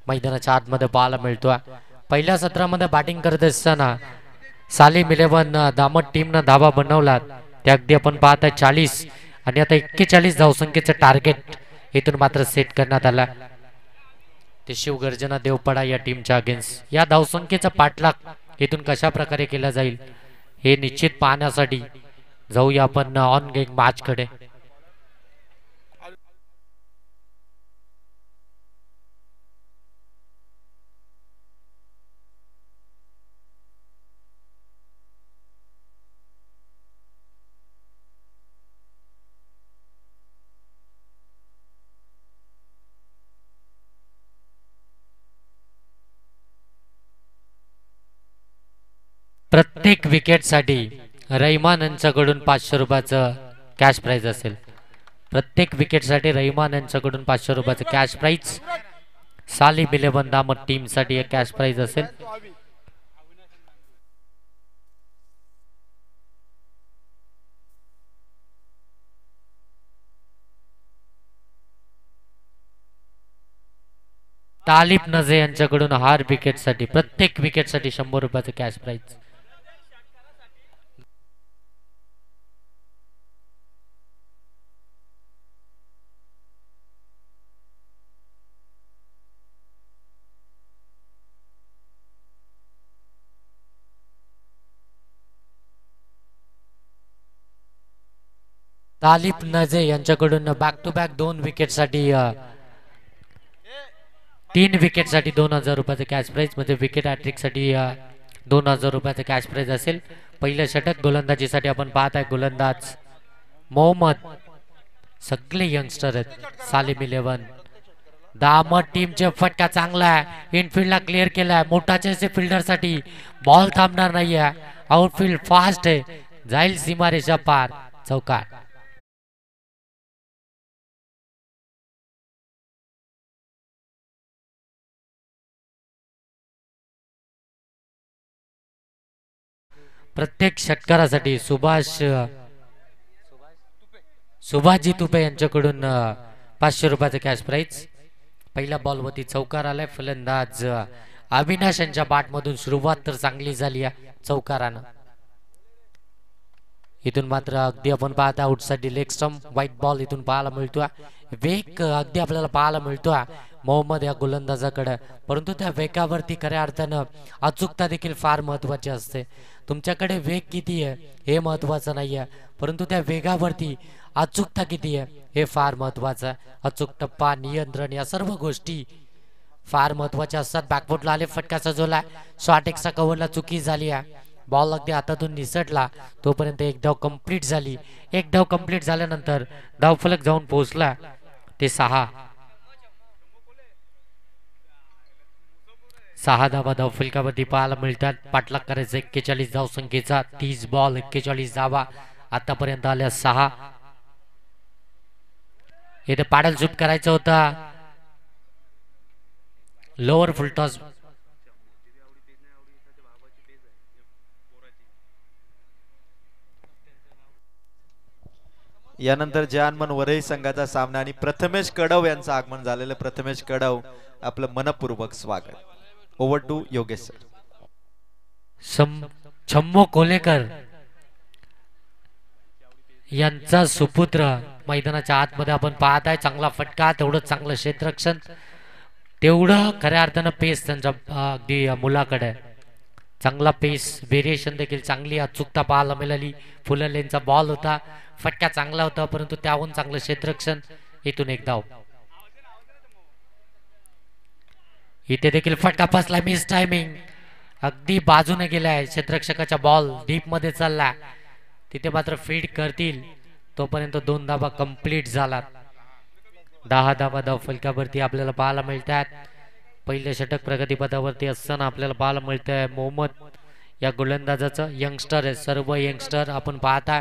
मैदानाच्या आतमध्ये पाहायला मिळतोय. पहिल्या सत्रामध्ये बॅटिंग करत असताना सालिम 11 दामद टीमनं धावा बनवला, ते अगदी आपण पाहता 40 आणि आता 41 धावसंख्येचं टार्गेट इथून मात्र सेट करण्यात आला. ते शिवगर्जना देवपाडा या टीमच्या अगेन्स्ट. या धावसंख्येचा पाठलाग इथून कशा प्रकारे केला जाईल हे निश्चित पाहण्यासाठी जाऊया आपण ऑन गेम मॅच कडे. प्रत्येक विकेटसाठी रहिमान यांच्याकडून 500 रुपयाचं कॅश प्राइज असेल. प्रत्येक विकेटसाठी रहिमान यांच्याकडून 500 रुपयाचं कॅश प्राइज. सालिम 11 दामद टीम साठी एक कॅश प्राइज असेल. तालिब नजे यांच्याकडून हार विकेटसाठी प्रत्येक विकेटसाठी 100 रुपयाचं कॅश प्राइज. तालिब नजे यांच्याकडून बॅक टू बॅक 2 विकेटसाठी 3 विकेटसाठी 2000 रुपयाचं कॅश प्राइज, म्हणजे विकेट हॅट्रिक साठी 2000 रुपयाचं कॅश प्राइज असेल. पहिलं षटक गोलंदाजीसाठी आपण पाहत आहे गोलंदाज मोहम्मद. सगळे यंगस्टर आहेत. सालिम 11 दामद टीमचे फटका चांगला आहे, इनफिल्डला क्लिअर केलाय. मोठाचे फिल्डर साठी बॉल थांबणार नाहीये. आउटफील्ड फास्ट आहे, जाईल सीमारेषा पार. चौकार. प्रत्येक षटकारासाठी सुभाषजी तुपे यांच्याकडून 500 रुपयाचं कॅश प्राइज. पहिल्या बॉलवरती चौकार आलाय. फलंदाज अविनाश यांच्या बॅटमधून सुरुवात तर चांगली झाली आहे चौकारानं. इथून मात्र अगदी आपण पाहता outside leg stump white ball इथून पाहायला मिळतोय. वेग अगदी आपल्याला पाहायला मिळतोय मोहम्मद या गोलंदाजाकडे, परंतु त्या वेगावरती खऱ्या अर्थानं अचूकता देखील फार महत्वाची असते. तुमच्याकडे वेग किती आहे हे महत्वाचं नाही आहे, परंतु त्या वेगावरती अचूकता किती आहे हे फार महत्वाचं आहे. अचूक टप्पा, नियंत्रण या सर्व गोष्टी फार महत्वाच्या असतात. बॅकफुटला आले, फटका सजवला, शॉट एक्सट्रा कव्हरला चुकी झाली आहे. बॉल अगदी हातातून निसटला तोपर्यंत एक धाव कंप्लीट झाली. एक धाव कंप्लीट झाल्यानंतर धावफलक जाऊन पोहोचला ते 6 धावा धावफलकावरती पाहायला मिळतात. पाठलाग करायचा 41 धावसंख्येचा. 30 बॉल 41 धावा आतापर्यंत आल्या 6. इथे पाडल शूट करायचा होता. लोअर फुलटॉस यानंतर जयानमन वरई संघाचा सामना आणि प्रथमेश कडव यांचं आगमन झालेलं. प्रथमेश कडव आपलं मनपूर्वक स्वागत. Over to Yogesh sir. Chhammo Kolekar यांचा सुपुत्र मैदानाच्या आतमध्ये आपण पाहत आहे. चांगला फटका, तेवढं चांगलं क्षेत्ररक्षण, तेवढं खऱ्या अर्थानं पेस त्यांच्या अगदी मुलाकडे. चांगला पेस व्हेरिएशन देखील चांगली, अचूकता पाहायला मिळाली. फुललेंचा बॉल होता, फटका चांगला होता, परंतु त्याहून चांगलं क्षेत्ररक्षण. इथून एक धाव. इथे देखील फटका फसला, मिस टायमिंग, अगदी बाजूने गेलाय क्षेत्ररक्षकाचा बॉल डीप मध्ये चालला, तिथे मात्र फीड करतील तोपर्यंत 2 धावा कंप्लीट झाला. 10 धावा धाव फलकावरती आपल्याला पाहायला मिळतात. पहिले षटक प्रगतीपथावरती असताना आपल्याला पाहायला मिळतंय मोहम्मद या गोलंदाजाचं. यंगस्टर आहे, सर्व यंगस्टर आपण पाहता.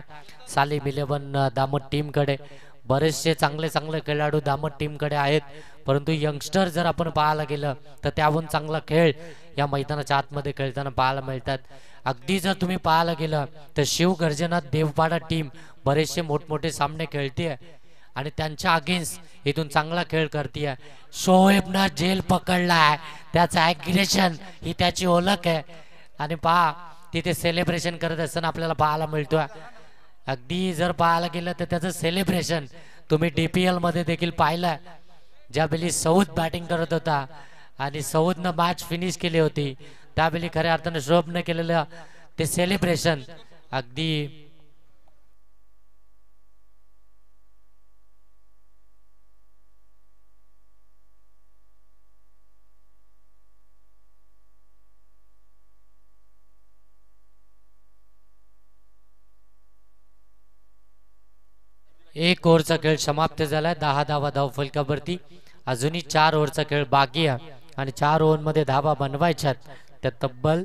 सालिम 11 दामट टीमकडे बरेचसे चांगले चांगले खेळाडू दामट टीमकडे आहेत, परंतु यंगस्टर जर आपण पाहायला गेलं तर त्याहून चांगला खेळ या मैदानाच्या आतमध्ये खेळताना पाहायला मिळतात. अगदी जर तुम्ही पाहायला गेलं तर शिवगर्जना देवपाडा टीम बरेचसे मोठमोठे सामने खेळते आणि त्यांच्या अगेन्स्ट इथून चांगला खेळ करते. शोएबनं जेल पकडलाय, त्याचं ॲग्रेशन ही त्याची ओळख आहे. आणि पहा तिथे सेलिब्रेशन करत असताना आपल्याला पाहायला मिळतोय. अगदी जर पाहायला गेलं तर त्याचं सेलिब्रेशन तुम्ही DPL मध्ये देखील पाहिलं, ज्यावेळी सौद बॅटिंग करत होता आणि सौदनं मॅच फिनिश केली होती, त्यावेळी खऱ्या अर्थानं शोएबनं केलेलं ते सेलिब्रेशन अगदी एक ओव्हरचा खेळ समाप्त झालाय. 10 धावा धाव फलकावरती. अजूनही 4 ओव्हरचा खेळ बाकी आहे आणि 4 ओव्हरमध्ये धावा बनवायच्यात. त्या तब्बल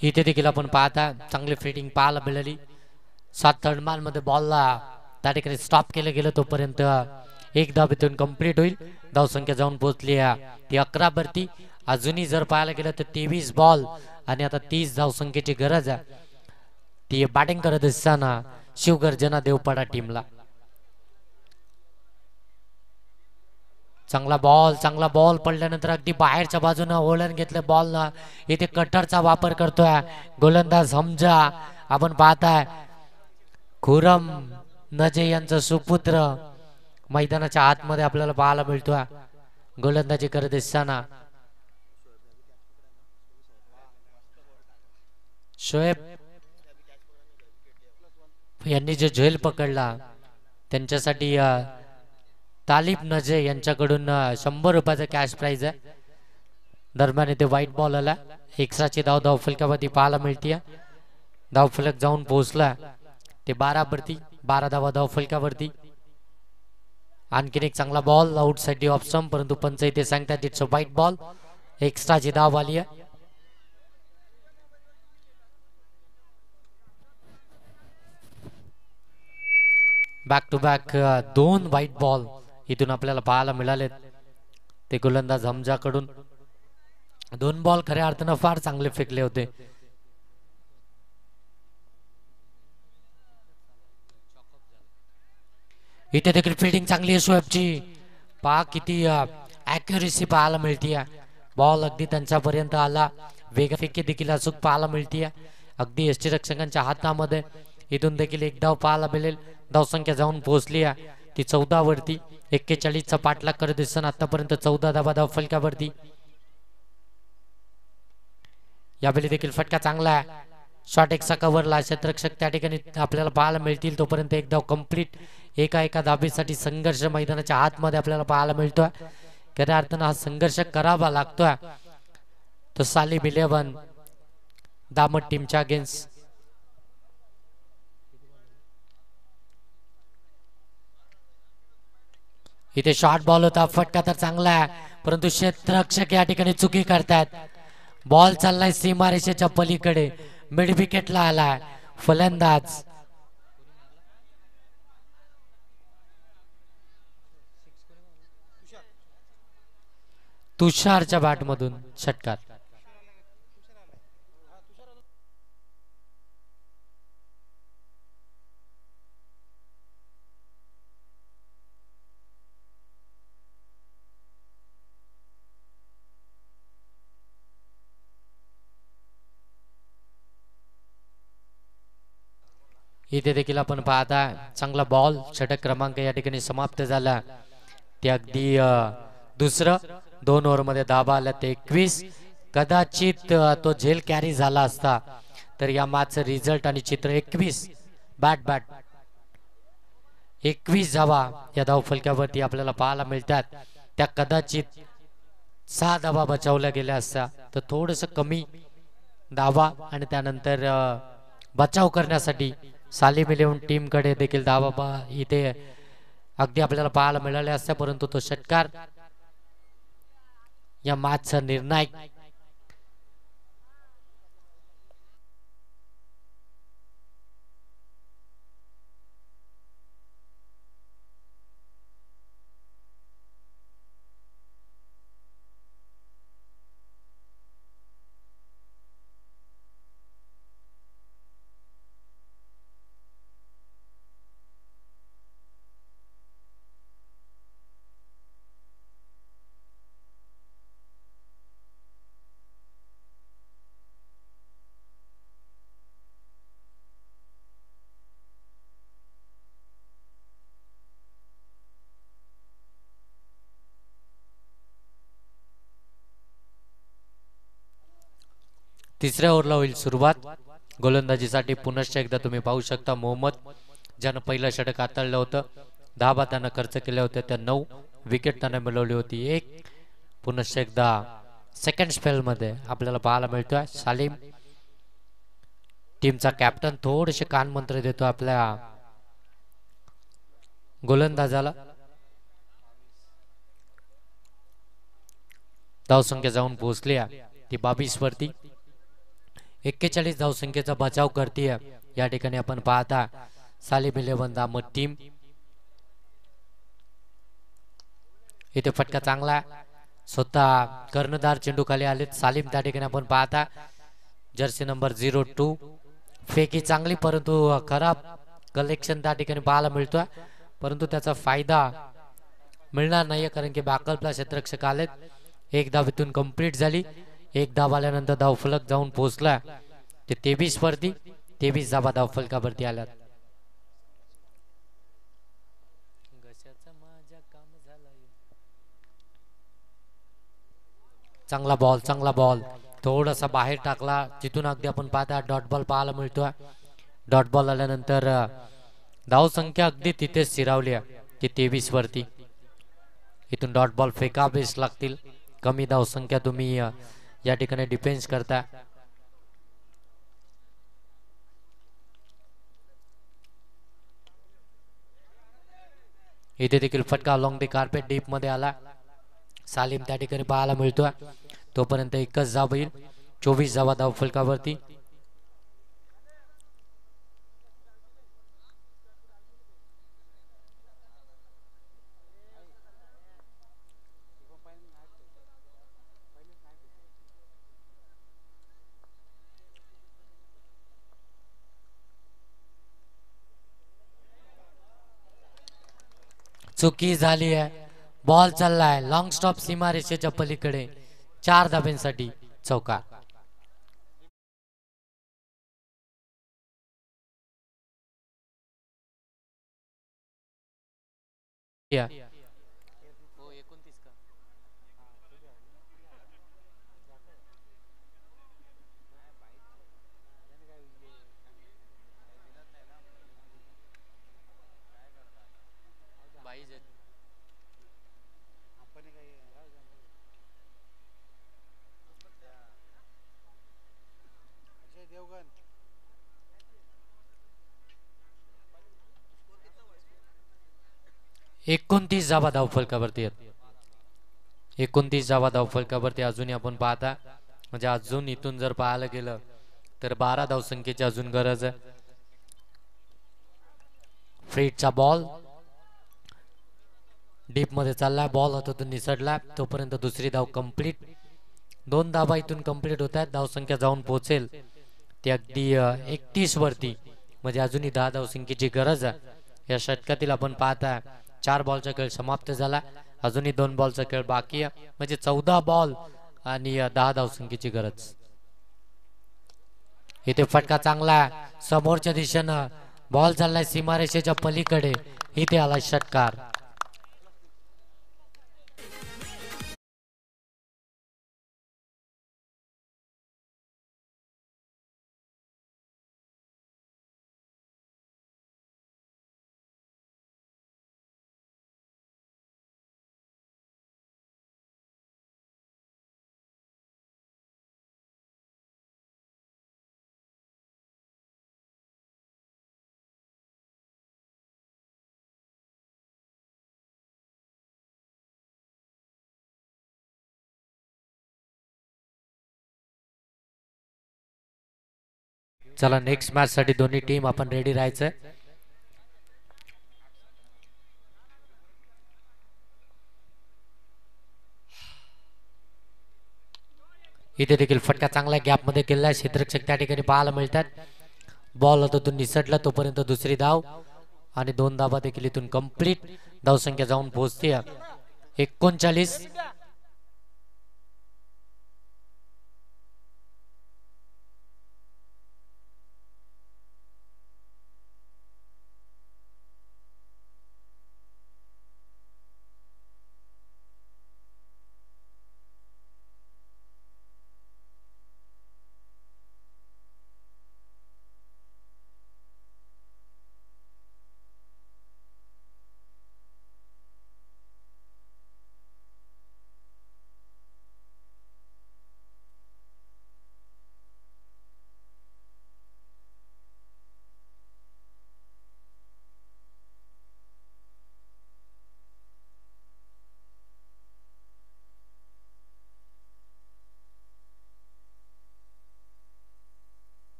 इथे देखील आपण पाहता चांगली फिटिंग पाहायला मिळाली. 7 थर्डमान मध्ये बॉलला त्या ठिकाणी स्टॉप केलं गेलं, तोपर्यंत एक धावेतून कंप्लीट होईल. धावसंख्या जाऊन पोहोचली ती 11 वरती. अजूनही जर पाहायला गेलं तर 23 बॉल आणि आता 30 धावसंख्येची गरज आहे. ती बॅटिंग करत असताना शिवगर्जना देवपाडा टीमला. चांगला बॉल पडल्यानंतर अगदी बाहेरच्या बाजूनं ओढून घेतलं बॉलला. इथे कटरचा वापर करतोय गोलंदाज हमजा. आपण पाहताय खुरम नजे यांचा सुपुत्र मैदानाच्या आतमध्ये आपल्याला पाहायला मिळतोय गोलंदाजी करत असताना. शोएब यांनी जो झेल पकडला त्यांच्यासाठी तालिब नजे यांच्याकडून 100 रुपयाचा कॅश प्राइज आहे. दरम्यान इथे व्हाईट बॉल आला. एक्स्ट्राची धाव फलकावरती पाहायला मिळते. धावफलक जाऊन पोहोचला ते 12 वरती. 12 धावा धाव फलकावरती. आणखीन एक चांगला ball outside off stump, परंतु पंच इथे सांगतात इट्स अ व्हाईट बॉल. एक्स्ट्राची धाव आली आहे. Back to back 2 wide ball इथून आपल्याला पाहायला मिळाले ते गोलंदाज हमजाकडून. 2 बॉल खऱ्या अर्थानं फार चांगले फेकले होते. इथे देखील फिल्डिंग चांगली आहे शोएबची. पहा किती ॲक्युरेसी पाहायला मिळते. बॉल अगदी त्यांच्यापर्यंत आला. वेगफेकी देखील अचूक पाहायला मिळते. अगदी यष्टीरक्षकांच्या हातामध्ये. इथून देखील एक धाव पाहायला मिळेल. धावसंख्या जाऊन पोहोचली ती 14 वरती. 41चा पाठलाग करत असताना आतापर्यंत 14 धावा धाव फलकावरती. यावेळी देखील फटका चांगला आहे. शॉट एक्सा कव्हरला क्षेत्ररक्षक त्या ठिकाणी आपल्याला पाहायला मिळतील. तोपर्यंत एक धाव कंप्लीट. एका धाबेसाठी संघर्ष मैदानाच्या आतमध्ये आपल्याला पाहायला मिळतोय. खऱ्या अर्थानं हा संघर्ष करावा लागतोय. तो सालिम 11 दामट टीमच्या अगेन्स्ट. इथे शॉर्ट बॉल होता. फटका तर चांगला आहे, परंतु क्षेत्ररक्षक या ठिकाणी चुकी करतात. बॉल चाललाय सीमारेषेच्या पलीकडे. मिड विकेटला आलाय फलंदाज. तुषारच्या बॅट मधून षटकार. इथे देखील आपण पाहता चांगला बॉल, षटक क्रमांक या ठिकाणी समाप्त झाला. ते अगदी दुसरं 2 ओव्हरमध्ये धावा आल्या ते 21. कदाचित तो झेल कॅरी झाला असता तर या मॅचचं रिझल्ट आणि चित्र 21 बॅट 21 धावा या धावफलकावरती आपल्याला पाहायला मिळतात. त्या कदाचित 6 धावा बचावल्या गेल्या असत्या तर थोडस कमी धावा आणि त्यानंतर बचाव करण्यासाठी सालिम इलेव्हन टीम कडे देखील धावा इथे अगदी आपल्याला पाहायला मिळाले असत्या. परंतु तो षटकार या मॅचचा निर्णायक तिसऱ्या ओव्हरला होईल सुरुवात. गोलंदाजीसाठी पुनश्च एकदा तुम्ही पाहू शकता मोहम्मद ज्यानं पहिलं षटक हाताळलं होतं. धावा त्यानं खर्च केल्या होत्या त्या 9. विकेट त्यानं मिळवली होती 1. पुनश्च एकदा सेकंड स्पेल मध्ये आपल्याला पाहायला मिळतोय सालिम टीमचा कॅप्टन थोडेसे कानमंत्र देतो आपल्या गोलंदाजाला. धावसंख्या जाऊन पोहोचली ती 22 वरती. 41 धावसंख्येचा बचाव करते या ठिकाणी आपण पाहता सालिम इलेव्हन दामद टीम. इथे फटका चांगला स्वतः कर्णधार चेंडू खाली आलेत सालिम. त्या ठिकाणी आपण पाहता जर्सी नंबर 02 फेकी चांगली परंतु खराब कलेक्शन त्या ठिकाणी पाहायला मिळतोय. परंतु त्याचा फायदा मिळणार नाहीये कारण की बॅकअपला क्षेत्ररक्षक आलेत. 1 धाव इथून कंप्लीट झाली. 1 धाव आल्यानंतर धावफलक जाऊन पोहोचला ते 23 वरती. 23 धावा धावफलकावरती आल्यात. चांगला बॉल थोडासा बाहेर टाकला तिथून अगदी आपण पाहता डॉट बॉल पाहायला मिळतोय. डॉट बॉल आल्यानंतर धावसंख्या अगदी तिथेच स्थिरावली ती 23 वरती. इथून डॉट बॉल फेकावेच लागतील. कमी धावसंख्या तुम्ही या ठिकाणी डिफेन्स करता. इथे देखील फटका अलॉंग द कार्पेट डीप मध्ये आला. सालिम त्या ठिकाणी पाहायला मिळतोय. तोपर्यंत एकच धाव होईल. 24 धावा धावफलकावरती. चुकी झाली आहे. बॉल चाललाय लॉंग स्टॉप सीमारेषेच्या पलीकडे 4 धाब्यांसाठी चौकार. एकोणतीस धावा धावफलकावरती आहेत. 29 धावा धावफलकावरती अजूनही आपण पाहता म्हणजे अजून इथून जर पाहायला गेलं तर 12 धावसंख्येची अजून गरज आहे. फ्रीटचा बॉल डीप मध्ये चालला. बॉल हातातून निसटला तोपर्यंत दुसरी धाव कंप्लीट. 2 धावा इथून कंप्लीट होत आहेत. धावसंख्या जाऊन पोहोचेल ती अगदी 31 वरती म्हणजे अजूनही 10 धावसंख्येची गरज आहे. या षटकातील आपण पाहता 4 बॉलचा खेळ समाप्त झाला. अजूनही 2 बॉलचा खेळ बाकी आहे म्हणजे 14 बॉल आणि 10 धावसंख्येची गरज. इथे फटका चांगला समोरच्या दिशेनं बॉल चाललाय सीमारेषेच्या पलीकडे, इथे आला षटकार. चला नेक्स्ट मॅच साठी दोन्ही टीम आपण रेडी राहायचंय. इथे देखील फटका चांगला गॅप मध्ये केलेला आहे. क्षेत्ररक्षक त्या ठिकाणी पाहायला मिळतात. बॉल हातातून निसटला तोपर्यंत दुसरी धाव आणि 2 धावा देखील इथून कंप्लीट. धावसंख्या जाऊन पोहोचते 39.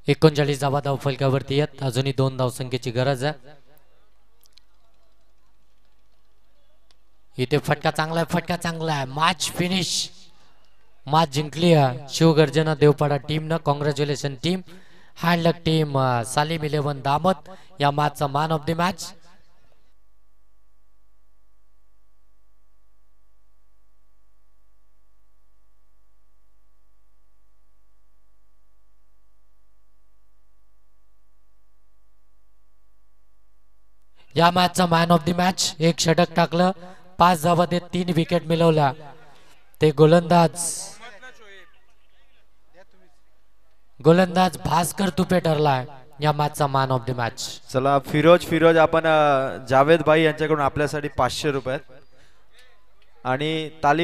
एकोणचाळीस धावा धावफलकावरती आहेत. अजूनही 2 धावसंख्येची गरज आहे. इथे फटका चांगला आहे. Match finish. मॅच जिंकली शिवगर्जना देवपाडा टीमनं. Congratulation team. हँड लक टीम. सालिम 11 दामत या मॅचचा मॅन ऑफ द मॅच. या मॅचचा मॅन ऑफ द मॅच. 1 षटक टाकलं, 5 धावा देत 3 विकेट मिळवल्या. ते गोलंदाज भास्कर तुपे ठरलाय या मॅचचा मॅन ऑफ द मॅच. चला फिरोज आपण जावेद भाई यांच्याकडून आपल्यासाठी 500 रुपये आणि तालिम